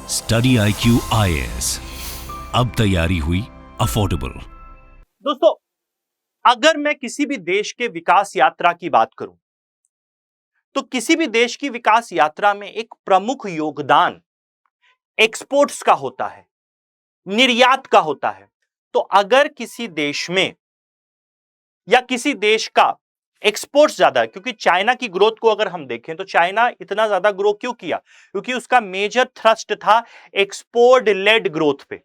Study IQ IAS, अब तैयारी हुई अफोर्डेबल। दोस्तों, अगर मैं किसी भी देश के विकास यात्रा की बात करूं तो किसी भी देश की विकास यात्रा में एक प्रमुख योगदान एक्सपोर्ट्स का होता है, निर्यात का होता है। तो अगर किसी देश में या किसी देश का एक्सपोर्ट्स ज्यादा है, क्योंकि चाइना की ग्रोथ को अगर हम देखें तो चाइना इतना ज्यादा ग्रो क्यों किया? क्योंकि उसका मेजर थ्रस्ट था एक्सपोर्ट लेड ग्रोथ पे।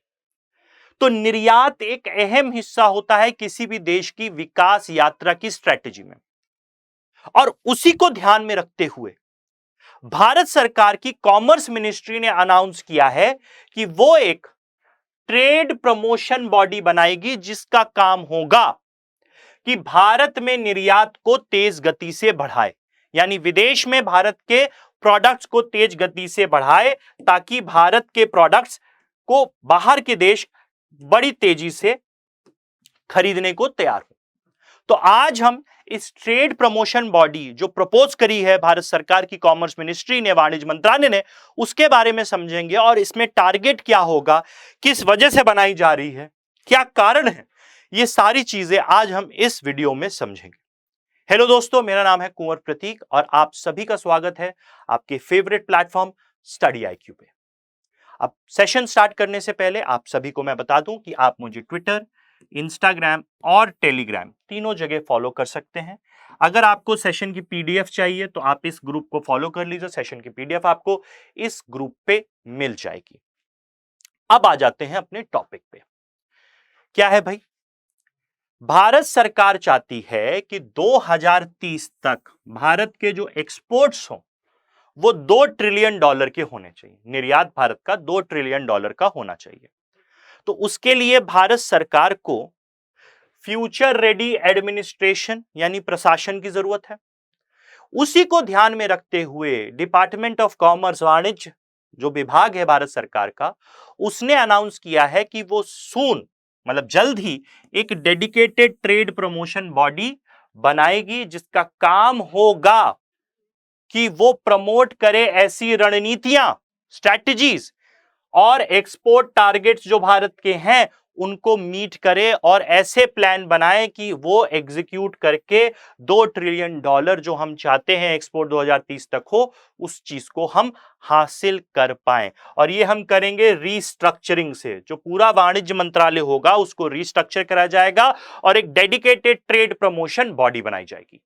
तो निर्यात एक अहम हिस्सा होता है किसी भी देश की विकास यात्रा की स्ट्रेटेजी में, और उसी को ध्यान में रखते हुए भारत सरकार की कॉमर्स मिनिस्ट्री ने अनाउंस किया है कि वो एक ट्रेड प्रमोशन बॉडी बनाएगी जिसका काम होगा कि भारत में निर्यात को तेज गति से बढ़ाए, यानी विदेश में भारत के प्रोडक्ट्स को तेज गति से बढ़ाए ताकि भारत के प्रोडक्ट्स को बाहर के देश बड़ी तेजी से खरीदने को तैयार हो। तो आज हम इस ट्रेड प्रमोशन बॉडी जो प्रपोज करी है भारत सरकार की कॉमर्स मिनिस्ट्री ने, वाणिज्य मंत्रालय ने, उसके बारे में समझेंगे और इसमें टारगेट क्या होगा, किस वजह से बनाई जा रही है, क्या कारण है, ये सारी चीजें आज हम इस वीडियो में समझेंगे। हेलो दोस्तों, मेरा नाम है कुंवर प्रतीक और आप सभी का स्वागत है आपके फेवरेट प्लेटफॉर्म स्टडी IQ पे। अब सेशन स्टार्ट करने से पहले आप सभी को मैं बता दूं कि आप मुझे ट्विटर, इंस्टाग्राम और टेलीग्राम तीनों जगह फॉलो कर सकते हैं। अगर आपको सेशन की PDF चाहिए तो आप इस ग्रुप को फॉलो कर लीजिए, सेशन की PDF आपको इस ग्रुप पे मिल जाएगी। अब आ जाते हैं अपने टॉपिक पे। क्या है भाई? भारत सरकार चाहती है कि 2030 तक भारत के जो एक्सपोर्ट्स हों वो $2 ट्रिलियन के होने चाहिए। निर्यात भारत का $2 ट्रिलियन का होना चाहिए। तो उसके लिए भारत सरकार को फ्यूचर रेडी एडमिनिस्ट्रेशन यानी प्रशासन की जरूरत है। उसी को ध्यान में रखते हुए डिपार्टमेंट ऑफ कॉमर्स, वाणिज्य जो विभाग है भारत सरकार का, उसने अनाउंस किया है कि वो सून मतलब जल्द ही एक डेडिकेटेड ट्रेड प्रमोशन बॉडी बनाएगी जिसका काम होगा कि वो प्रमोट करे ऐसी रणनीतियां, स्ट्रैटेजीज और एक्सपोर्ट टारगेट्स जो भारत के हैं उनको मीट करे और ऐसे प्लान बनाए कि वो एग्जीक्यूट करके $2 ट्रिलियन जो हम चाहते हैं एक्सपोर्ट 2030 तक हो, उस चीज को हम हासिल कर पाए। और ये हम करेंगे रीस्ट्रक्चरिंग से। जो पूरा वाणिज्य मंत्रालय होगा उसको रीस्ट्रक्चर करा जाएगा और एक डेडिकेटेड ट्रेड प्रमोशन बॉडी बनाई जाएगी।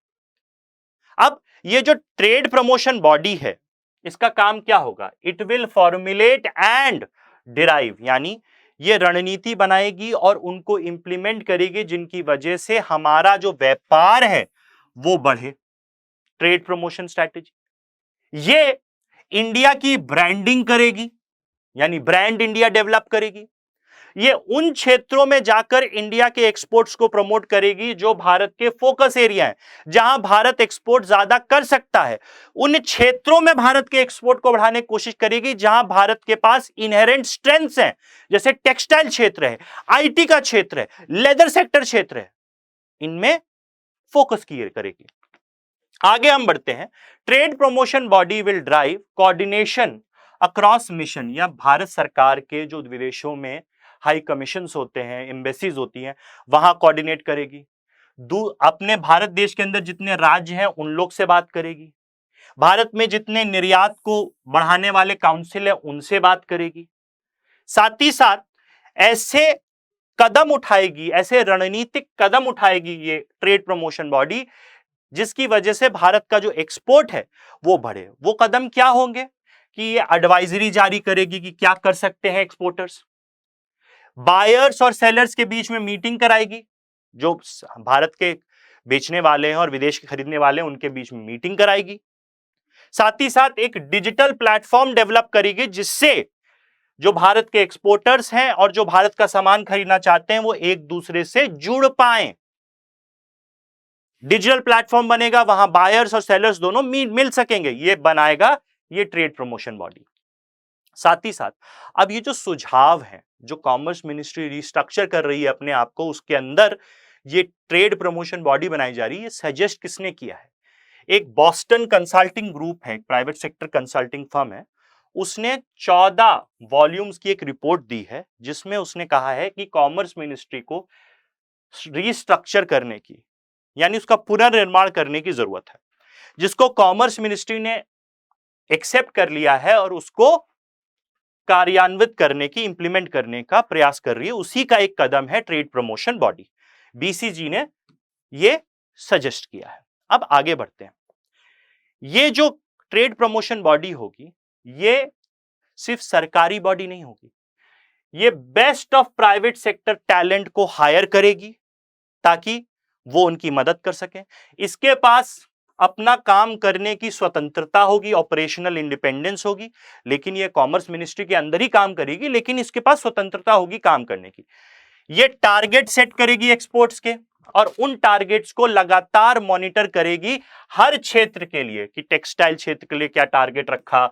अब ये जो ट्रेड प्रमोशन बॉडी है इसका काम क्या होगा? It will formulate and derive, यानी ये रणनीति बनाएगी और उनको इंप्लीमेंट करेगी जिनकी वजह से हमारा जो व्यापार है वो बढ़े। ट्रेड प्रमोशन स्ट्रैटेजी ये इंडिया की ब्रांडिंग करेगी, यानी ब्रांड इंडिया डेवलप करेगी। ये उन क्षेत्रों में जाकर इंडिया के एक्सपोर्ट्स को प्रमोट करेगी जो भारत के फोकस एरिया हैं, जहां भारत एक्सपोर्ट ज्यादा कर सकता है। उन क्षेत्रों में भारत के एक्सपोर्ट को बढ़ाने की कोशिश करेगी जहां भारत के पास इनहेरेंट स्ट्रेंथ्स हैं, जैसे टेक्सटाइल क्षेत्र है, IT का क्षेत्र है, लेदर सेक्टर क्षेत्र है, इनमें फोकस करेगी। आगे हम बढ़ते हैं। Trade promotion body will drive coordination across mission, या भारत सरकार के जो विदेशों में हाई कमीशंस होते हैं, एम्बेसीज होती हैं, वहां कोऑर्डिनेट करेगी। अपने भारत देश के अंदर जितने राज्य हैं उन लोग से बात करेगी। भारत में जितने निर्यात को बढ़ाने वाले काउंसिल है उनसे बात करेगी। साथ ही साथ ऐसे कदम उठाएगी, ऐसे रणनीतिक कदम उठाएगी ये ट्रेड प्रमोशन बॉडी जिसकी वजह से भारत का जो एक्सपोर्ट है वो बढ़े। वो कदम क्या होंगे कि ये एडवाइजरी जारी करेगी कि क्या कर सकते हैं एक्सपोर्टर्स। बायर्स और सेलर्स के बीच में मीटिंग कराएगी, जो भारत के बेचने वाले हैं और विदेश के खरीदने वाले हैं उनके बीच में मीटिंग कराएगी। साथ ही साथ एक डिजिटल प्लेटफॉर्म डेवलप करेगी जिससे जो भारत के एक्सपोर्टर्स हैं और जो भारत का सामान खरीदना चाहते हैं वो एक दूसरे से जुड़ पाएं। डिजिटल प्लेटफॉर्म बनेगा, वहां बायर्स और सेलर्स दोनों मिल सकेंगे। ये बनाएगा ये ट्रेड प्रमोशन बॉडी। साथ ही साथ अब ये जो सुझाव है जो कॉमर्स मिनिस्ट्री रिस्ट्रक्चर कर रही है अपने आप को, उसके अंदर ये ट्रेड प्रमोशन बॉडी बनाई जा रही है, सजेस्ट किसने किया है? एक बॉस्टन कंसल्टिंग ग्रुप है, एक प्राइवेट सेक्टर कंसल्टिंग फर्म है, उसने 14 वॉल्यूम्स की एक रिपोर्ट दी है जिसमें उसने कहा है कि कॉमर्स मिनिस्ट्री को रीस्ट्रक्चर करने की, यानी उसका पुनर्निर्माण करने की जरूरत है, जिसको कॉमर्स मिनिस्ट्री ने एक्सेप्ट कर लिया है और उसको कार्यान्वित करने की, इंप्लीमेंट करने का प्रयास कर रही है। उसी का एक कदम है ट्रेड प्रमोशन बॉडी। बीसीजी ने ये सजेस्ट किया है। अब आगे बढ़ते हैं। ये जो ट्रेड प्रमोशन बॉडी होगी, ये सिर्फ सरकारी बॉडी नहीं होगी, ये best of private sector talent को हायर करेगी ताकि वो उनकी मदद कर सके। इसके पास अपना काम करने की स्वतंत्रता होगी, ऑपरेशनल इंडिपेंडेंस होगी, लेकिन ये कॉमर्स मिनिस्ट्री के अंदर ही काम करेगी, लेकिन इसके पास स्वतंत्रता होगी काम करने की। ये टारगेट सेट करेगी एक्सपोर्ट्स के और उन टारगेट्स को लगातार मॉनिटर करेगी हर क्षेत्र के लिए कि टेक्सटाइल क्षेत्र के लिए क्या टारगेट रखा,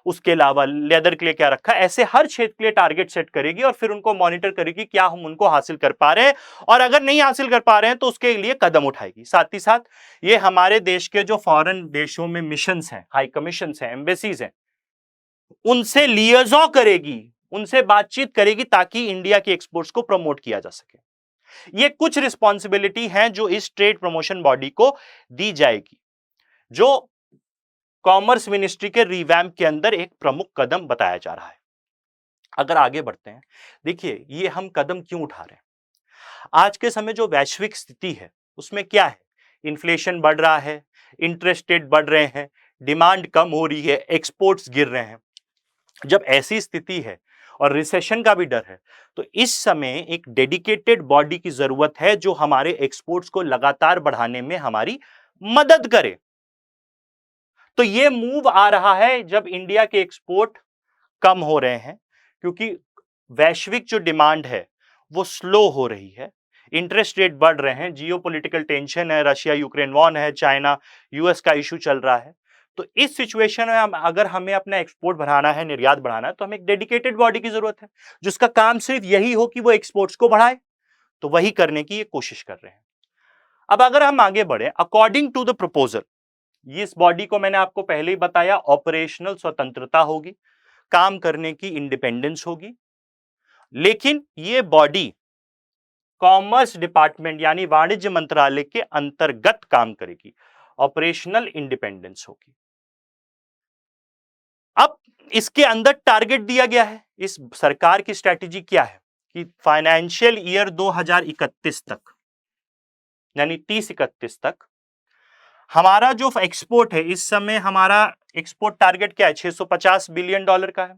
उसके अलावा लेदर के लिए क्या रखा, ऐसे हर क्षेत्र के लिए टारगेट सेट करेगी और फिर उनको मॉनिटर करेगी क्या हम उनको हासिल कर पा रहे हैं, और अगर नहीं हासिल कर पा रहे हैं तो उसके लिए कदम उठाएगी। साथ ही साथ ये हमारे देश के जो फॉरेन देशों में मिशंस हैं, हाई कमीशंस हैं, एम्बेसीज हैं, उनसे लिएजॉ करेगी, उनसे बातचीत करेगी ताकि इंडिया की एक्सपोर्ट्स को प्रमोट किया जा सके। ये कुछ रिस्पॉन्सिबिलिटी हैं जो इस ट्रेड प्रमोशन बॉडी को दी जाएगी, जो कॉमर्स मिनिस्ट्री के रिवैम्प के अंदर एक प्रमुख कदम बताया जा रहा है। अगर आगे बढ़ते हैं, देखिए ये हम कदम क्यों उठा रहे हैं। आज के समय जो वैश्विक स्थिति है उसमें क्या है, इन्फ्लेशन बढ़ रहा है, इंटरेस्ट रेट बढ़ रहे हैं, डिमांड कम हो रही है, एक्सपोर्ट्स गिर रहे हैं। जब ऐसी स्थिति है और रिसेशन का भी डर है, तो इस समय एक डेडिकेटेड बॉडी की जरूरत है जो हमारे एक्सपोर्ट्स को लगातार बढ़ाने में हमारी मदद करे। तो ये मूव आ रहा है जब इंडिया के एक्सपोर्ट कम हो रहे हैं, क्योंकि वैश्विक जो डिमांड है वो स्लो हो रही है, इंटरेस्ट रेट बढ़ रहे हैं, जियोपॉलिटिकल टेंशन है, रशिया यूक्रेन वॉर है, चाइना यूएस का इशू चल रहा है। तो इस सिचुएशन में अगर हमें अपना एक्सपोर्ट बढ़ाना है, निर्यात बढ़ाना है, तो हमें एक डेडिकेटेड बॉडी की जरूरत है जिसका काम सिर्फ यही हो कि वो एक्सपोर्ट्स को बढ़ाए। तो वही करने की ये कोशिश कर रहे हैं। अब अगर हम आगे बढ़े, अकॉर्डिंग टू द प्रपोजल, इस बॉडी को मैंने आपको पहले ही बताया, ऑपरेशनल स्वतंत्रता होगी, काम करने की इंडिपेंडेंस होगी, लेकिन ये बॉडी कॉमर्स डिपार्टमेंट यानी वाणिज्य मंत्रालय के अंतर्गत काम करेगी, ऑपरेशनल इंडिपेंडेंस होगी। अब इसके अंदर टारगेट दिया गया है, इस सरकार की स्ट्रेटेजी क्या है कि फाइनेंशियल ईयर 2031 तक, यानी 30-31 तक हमारा जो एक्सपोर्ट है, इस समय हमारा एक्सपोर्ट टारगेट क्या है, $650 बिलियन का है।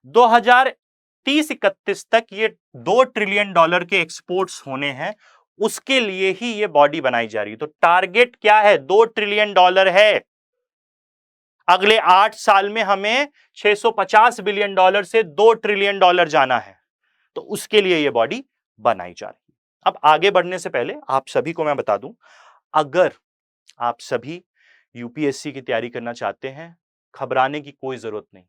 2030-31 तक ये $2 ट्रिलियन के एक्सपोर्ट्स होने हैं, उसके लिए ही ये बॉडी बनाई जा रही है। तो टारगेट क्या है, $2 ट्रिलियन है। अगले 8 साल में हमें $650 बिलियन से $2 ट्रिलियन जाना है, तो उसके लिए ये बॉडी बनाई जा रही है। अब आगे बढ़ने से पहले आप सभी को मैं बता दूं, अगर आप सभी यूपीएससी की तैयारी करना चाहते हैं, घबराने की कोई जरूरत नहीं।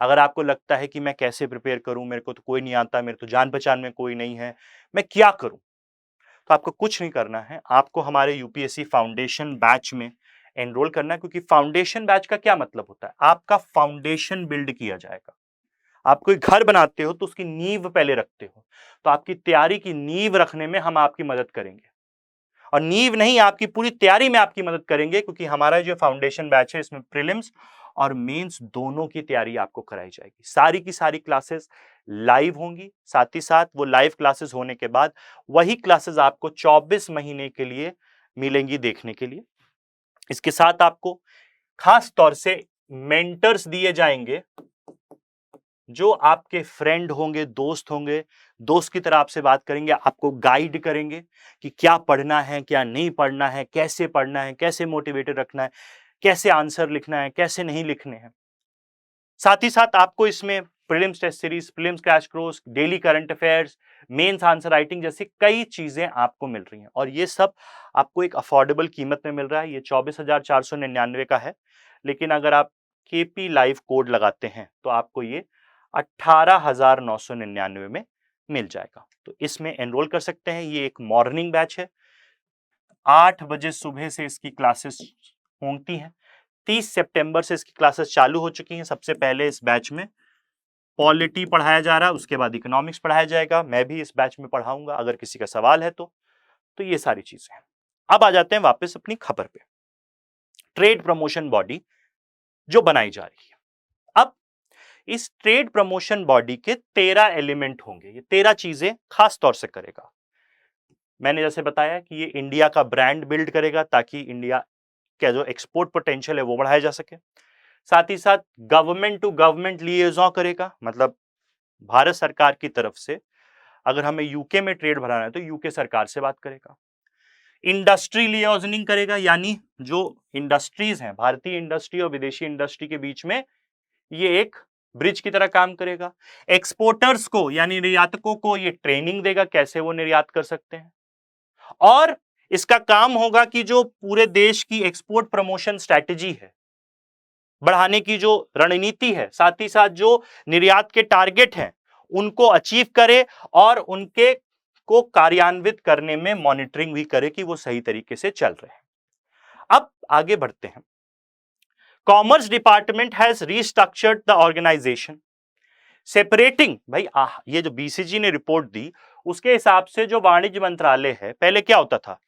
अगर आपको लगता है कि मैं कैसे प्रिपेयर करूं, मेरे को तो कोई नहीं आता, मेरे तो जान पहचान में कोई नहीं है, मैं क्या करूं, तो आपको कुछ नहीं करना है। आपको हमारे यूपीएससी फाउंडेशन बैच में एनरोल करना है, क्योंकि फाउंडेशन बैच का क्या मतलब होता है, आपका फाउंडेशन बिल्ड किया जाएगा। आप कोई घर बनाते हो तो उसकी नींव पहले रखते हो, तो आपकी तैयारी की नींव रखने में हम आपकी मदद करेंगे, और नींव नहीं, आपकी पूरी तैयारी में आपकी मदद करेंगे, क्योंकि हमारा जो फाउंडेशन बैच है इसमें प्रीलिम्स और मेंस दोनों की तैयारी आपको कराई जाएगी। सारी की सारी क्लासेस लाइव होंगी, साथ ही साथ वो लाइव क्लासेस होने के बाद वही क्लासेस आपको 24 महीने के लिए मिलेंगी देखने के लिए। इसके साथ आपको खास तौर से मेंटर्स दिए जाएंगे जो आपके फ्रेंड होंगे, दोस्त होंगे, दोस्त की तरह आपसे बात करेंगे, आपको गाइड करेंगे कि क्या पढ़ना है, क्या नहीं पढ़ना है, कैसे पढ़ना है, कैसे मोटिवेटेड रखना है, कैसे आंसर लिखना है, कैसे नहीं लिखने हैं। साथ ही साथ आपको इसमें prelims test series, prelims crash course, daily current affairs, mains answer writing जैसी कई चीजें आपको मिल रही हैं, और ये सब आपको एक अफोर्डेबल कीमत में मिल रहा है। ये 24,499 का है, लेकिन अगर आप केपी लाइव कोड लगाते हैं तो आपको ये 18,999 में मिल जाएगा। तो इसमें एनरोल कर सकते हैं। ये एक मॉर्निंग बैच है, 8 बजे सुबह से इसकी क्लासेस होती हैं, 30 सितंबर से इसकी क्लासेस चालू हो चुकी हैं। सबसे पहले इस बैच में पॉलिटी पढ़ाया जा रहा है, उसके बाद इकोनॉमिक्स पढ़ाया जाएगा। मैं भी इस बैच में पढ़ाऊंगा, अगर किसी का सवाल है तो ये सारी चीजें हैं। अब आ जाते हैं वापस अपनी खबर पे। ट्रेड प्रमोशन बॉडी जो बनाई जा रही है, अब इस ट्रेड प्रमोशन बॉडी के 13 एलिमेंट होंगे। ये 13 चीजें खास तौर से करेगा। मैंने जैसे बताया कि ये इंडिया का ब्रांड बिल्ड करेगा ताकि इंडिया का जो एक्सपोर्ट पोटेंशियल है वो बढ़ाया जा सके। साथ ही साथ गवर्नमेंट टू गवर्नमेंट लिएजॉन करेगा, मतलब भारत सरकार की तरफ से अगर हमें यूके में ट्रेड बढ़ाना है तो यूके सरकार से बात करेगा। इंडस्ट्री लिएजनिंग करेगा, यानी जो इंडस्ट्रीज हैं, भारतीय इंडस्ट्री और विदेशी इंडस्ट्री के बीच में ये एक ब्रिज की तरह काम करेगा। एक्सपोर्टर्स को यानी निर्यातकों को ये ट्रेनिंग देगा कैसे वो निर्यात कर सकते हैं। और इसका काम होगा कि जो पूरे देश की एक्सपोर्ट प्रमोशन स्ट्रैटेजी है, बढ़ाने की जो रणनीति है, साथ ही साथ जो निर्यात के टारगेट हैं उनको अचीव करे और उनके को कार्यान्वित करने में मॉनिटरिंग भी करे कि वो सही तरीके से चल रहे हैं। अब आगे बढ़ते हैं। Commerce department has restructured the organisation separating. भाई ये जो बीसीजी ने रिपोर्ट दी उसके हिसाब से जो वाणिज्य मंत्रालय है, पहले क्या होता था,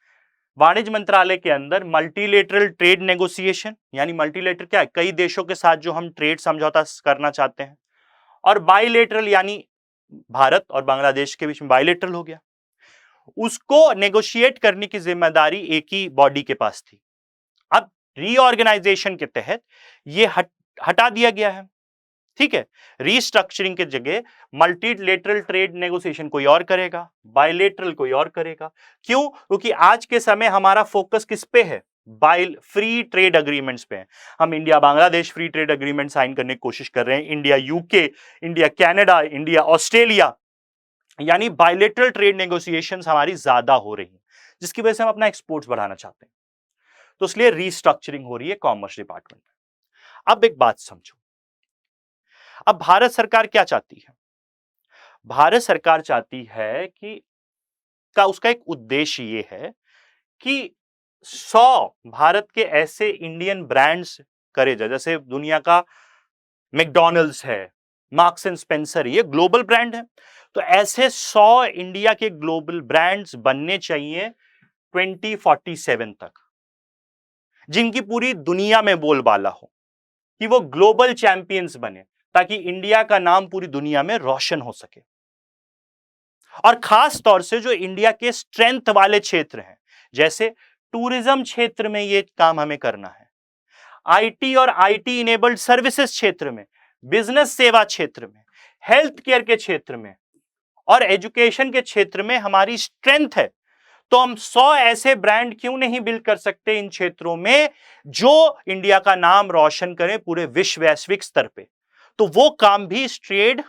वाणिज्य मंत्रालय के अंदर मल्टीलेटरल ट्रेड नेगोशिएशन, यानी मल्टीलेटरल क्या है, कई देशों के साथ जो हम ट्रेड समझौता करना चाहते हैं, और बाइलेटरल यानी भारत और बांग्लादेश के बीच में बाइलेटरल हो गया, उसको नेगोशिएट करने की जिम्मेदारी एक ही बॉडी के पास थी। अब रीऑर्गेनाइजेशन के तहत ये हटा दिया गया है, ठीक है। रीस्ट्रक्चरिंग के जगह मल्टीलेटरल ट्रेड नेगोशिएशन कोई और करेगा, बायलेटरल कोई और करेगा। क्यों? क्योंकि आज के समय हमारा फोकस किस पे है, फ्री ट्रेड अग्रीमेंट्स पे है। हम India Bangladesh free trade agreement sign करने की कोशिश कर रहे हैं, India UK, India Canada, India Australia, यानी बायलेटरल ट्रेड नेगोशिएशंस हमारी ज्यादा हो रही है, जिसकी वजह से हम अपना एक्सपोर्ट्स बढ़ाना चाहते हैं। तो इसलिए रीस्ट्रक्चरिंग हो रही है कॉमर्स डिपार्टमेंट में। अब एक बात समझो, अब भारत सरकार क्या चाहती है? भारत सरकार चाहती है कि उसका एक उद्देश्य ये है कि 100 भारत के ऐसे इंडियन ब्रांड्स करे जाए, जैसे दुनिया का मैकडॉनल्ड्स है, मार्क्स एंड स्पेंसर, ये ग्लोबल ब्रांड है, तो ऐसे 100 इंडिया के ग्लोबल ब्रांड्स बनने चाहिए 2047 तक, जिनकी पूरी दुनिया में बोलबाला हो, कि वो ग्लोबल चैंपियंस बने, ताकि इंडिया का नाम पूरी दुनिया में रोशन हो सके। और खास तौर से जो इंडिया के स्ट्रेंथ वाले क्षेत्र हैं, जैसे टूरिज्म क्षेत्र में ये काम हमें करना है, आईटी और आईटी इनेबल्ड सर्विसेज क्षेत्र में, बिजनेस सेवा क्षेत्र में, हेल्थ केयर के क्षेत्र में और एजुकेशन के क्षेत्र में हमारी स्ट्रेंथ है। तो हम 100 ऐसे ब्रांड क्यों नहीं बिल्ड कर सकते इन क्षेत्रों में जो इंडिया का नाम रोशन करें पूरे विश्व वैश्विक स्तर पे। तो वो काम भी ट्रेड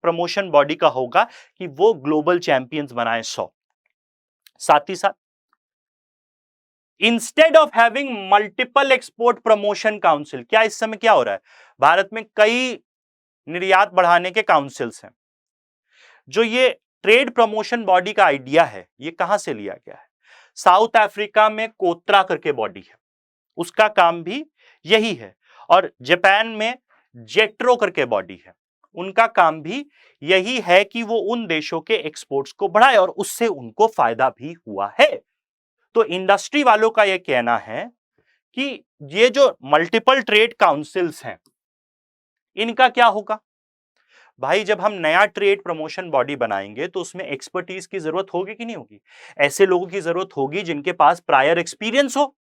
प्रमोशन बॉडी का होगा कि वो ग्लोबल चैंपियंस बनाए 100। साथ ही साथ instead of having multiple export promotion council, क्या इस समय क्या हो रहा है, भारत में कई निर्यात बढ़ाने के काउंसिल्स हैं। जो ये ट्रेड प्रमोशन बॉडी का आइडिया है, ये कहां से लिया गया है? साउथ अफ्रीका में कोत्रा करके बॉडी है, उसका काम भी यही है। और जापान में जेट्रो करके बॉडी है, उनका काम भी यही है कि वो उन देशों के एक्सपोर्ट्स को बढ़ाए, और उससे उनको फायदा भी हुआ है। तो इंडस्ट्री वालों का यह कहना है कि ये जो मल्टीपल ट्रेड काउंसिल्स हैं, इनका क्या होगा? भाई जब हम नया ट्रेड प्रमोशन बॉडी बनाएंगे तो उसमें एक्सपर्टीज की जरूरत होगी कि नहीं होगी? ऐसे लोगों की जरूरत होगी जिनके पास प्रायर एक्सपीरियंस हो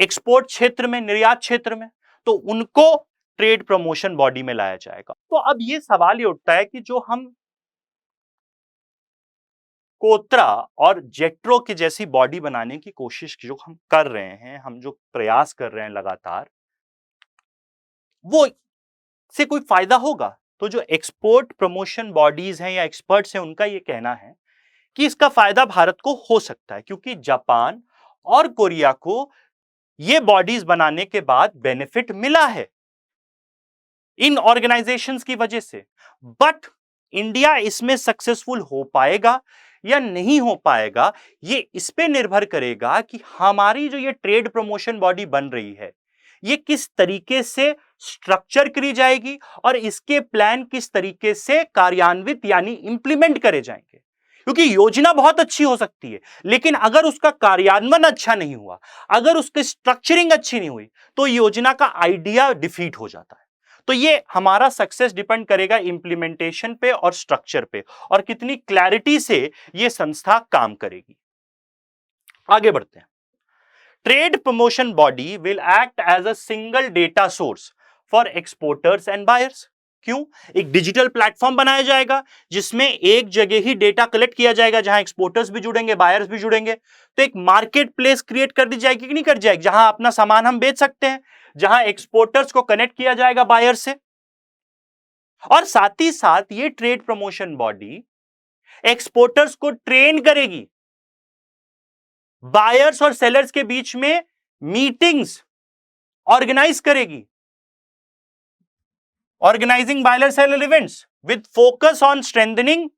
एक्सपोर्ट क्षेत्र में, निर्यात क्षेत्र में, तो उनको ट्रेड प्रमोशन बॉडी में लाया जाएगा। तो अब ये सवाल ये उठता है कि जो हम कोत्रा और जेट्रो की जैसी बॉडी बनाने की कोशिश जो हम कर रहे हैं, हम जो प्रयास कर रहे हैं लगातार, वो से कोई फायदा होगा? तो जो एक्सपोर्ट प्रमोशन बॉडीज हैं या एक्सपर्ट्स हैं, उनका ये कहना है कि इसका फायदा भारत को हो सकता है, क्योंकि जापान और कोरिया को ये बॉडीज बनाने के बाद बेनिफिट मिला है इन ऑर्गेनाइजेशंस की वजह से। बट इंडिया इसमें सक्सेसफुल हो पाएगा या नहीं हो पाएगा, ये इस पे निर्भर करेगा कि हमारी जो ये ट्रेड प्रमोशन बॉडी बन रही है, ये किस तरीके से स्ट्रक्चर करी जाएगी और इसके प्लान किस तरीके से कार्यान्वित यानी इंप्लीमेंट करे जाएंगे। क्योंकि योजना बहुत अच्छी हो सकती है, लेकिन अगर उसका कार्यान्वयन अच्छा नहीं हुआ, अगर उसकी स्ट्रक्चरिंग अच्छी नहीं हुई, तो योजना का आइडिया डिफीट हो जाता है। तो ये हमारा सक्सेस डिपेंड करेगा इंप्लीमेंटेशन पे और स्ट्रक्चर पे, और कितनी क्लैरिटी से ये संस्था काम करेगी। आगे बढ़ते हैं। Trade promotion body will act as a single data source for exporters and buyers. क्यों? एक डिजिटल प्लेटफॉर्म बनाया जाएगा जिसमें एक जगह ही डेटा कलेक्ट किया जाएगा, जहां एक्सपोर्टर्स भी जुड़ेंगे, बायर्स भी जुड़ेंगे। तो एक मार्केट प्लेस क्रिएट कर दी जाएगी कि नहीं कर जाएगी, जहां अपना सामान हम बेच सकते हैं, जहां एक्सपोर्टर्स को कनेक्ट किया जाएगा बायर से। और साथ ही साथ ये ट्रेड प्रमोशन बॉडी एक्सपोर्टर्स को ट्रेन करेगी, बायर्स और सेलर्स के बीच में मीटिंग्स ऑर्गेनाइज करेगी, organising buyer seller events with focus on strengthening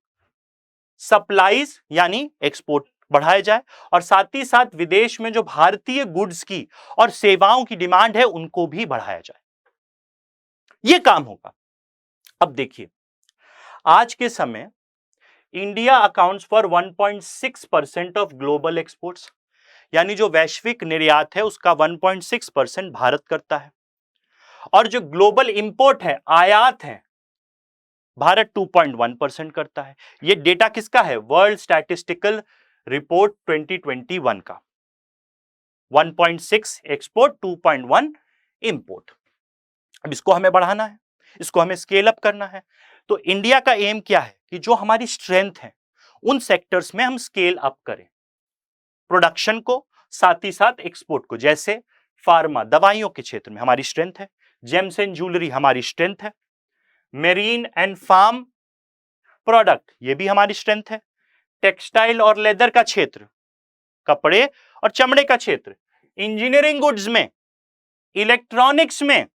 supplies यानी एक्सपोर्ट बढ़ाया जाए, और साथ ही साथ विदेश में जो भारतीय गुड्स की और सेवाओं की डिमांड है उनको भी बढ़ाया जाए। यह काम होगा। अब देखिए, आज के समय India accounts for 1.6% of global exports, यानी जो वैश्विक निर्यात है उसका 1.6% भारत करता है, और जो ग्लोबल इंपोर्ट है, आयात है, भारत 2.1% करता है। यह डेटा किसका है? वर्ल्ड स्टैटिस्टिकल रिपोर्ट 2021 का। 1.6 एक्सपोर्ट, 2.1 इंपोर्ट। अब इसको हमें बढ़ाना है, इसको हमें स्केल अप करना है। तो इंडिया का एम क्या है कि जो हमारी स्ट्रेंथ है उन सेक्टर्स में हम स्केल अप करें, प्रोडक्शन को, साथ ही साथ एक्सपोर्ट को। जैसे फार्मा, दवाइयों के क्षेत्र में हमारी स्ट्रेंथ है, जेम्स एंड ज्वेलरी हमारी स्ट्रेंथ है, मेरीन एंड फार्म प्रोडक्ट ये भी हमारी स्ट्रेंथ है, टेक्सटाइल और लेदर का क्षेत्र, कपड़े और चमड़े का क्षेत्र, इंजीनियरिंग गुड्स में, इलेक्ट्रॉनिक्स में,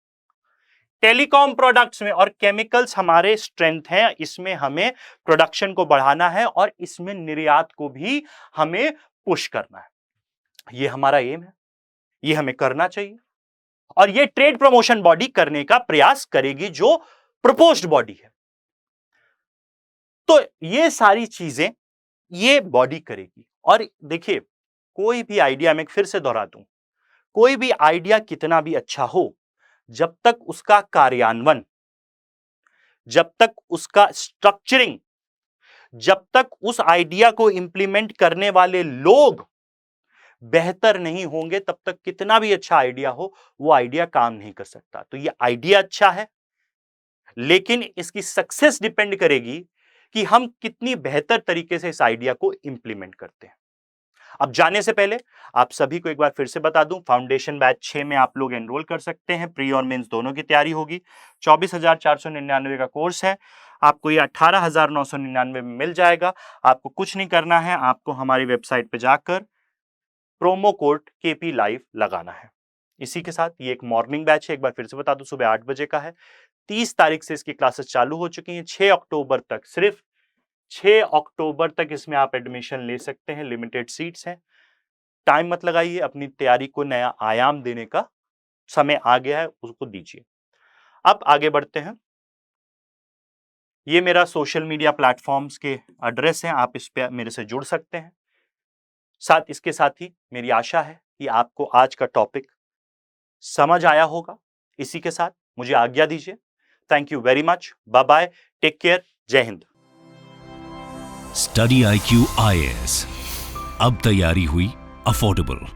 टेलीकॉम प्रोडक्ट्स में और केमिकल्स हमारे स्ट्रेंथ हैं। इसमें हमें प्रोडक्शन को बढ़ाना है और इसमें निर्यात को भी हमें पुश करना है। यह हमारा एम है, यह हमें करना चाहिए, और यह ट्रेड प्रमोशन बॉडी करने का प्रयास करेगी, जो प्रपोज्ड बॉडी है। तो ये सारी चीजें ये बॉडी करेगी। और देखिए, कोई भी आइडिया, मैं फिर से दोहरा दूं, कोई भी आइडिया कितना भी अच्छा हो, जब तक उसका कार्यान्वयन, जब तक उसका स्ट्रक्चरिंग, जब तक उस आइडिया को इंप्लीमेंट करने वाले लोग बेहतर नहीं होंगे, तब तक कितना भी अच्छा आइडिया हो वो आइडिया काम नहीं कर सकता। तो ये आइडिया अच्छा है, लेकिन इसकी सक्सेस डिपेंड करेगी कि हम कितनी बेहतर तरीके से इस आइडिया को इंप्लीमेंट करते हैं। अब जाने से पहले आप सभी को एक बार फिर से बता दूं, फाउंडेशन बैच 6 में आप लोग एनरोल कर सकते हैं। प्री और मेंस दोनों की तैयारी होगी। 24,499 का कोर्स है, आपको ये 18,999 में मिल जाएगा। आपको कुछ नहीं करना है, आपको हमारी वेबसाइट पे जाकर प्रोमो कोड KP लाइव लगाना है। इसी के साथ ये एक मॉर्निंग बैच है, एक बार फिर से बता दूं, सुबह 8 बजे का है। 30 तारीख से इसकी क्लासेस चालू हो चुकी हैं। 6 अक्टूबर तक, सिर्फ 6 अक्टूबर तक इसमें आप एडमिशन ले सकते हैं। लिमिटेड सीट्स हैं। टाइम मत लगाइए, अपनी तैयारी को नया आयाम देने का समय आ गया है, उसको दीजिए। अब आगे बढ़ते हैं। ये मेरा सोशल मीडिया प्लेटफॉर्म्स के एड्रेस हैं, आप इस पे मेरे से जुड़ सकते हैं। इसके साथ ही मेरी आशा है कि आपको आज का टॉपिक समझ आया होगा। इसी के साथ मुझे आज्ञा दीजिए। Thank you very much, bye bye, take care, जय हिंद। स्टडी IQ IAS, अब तैयारी हुई अफोर्डेबल।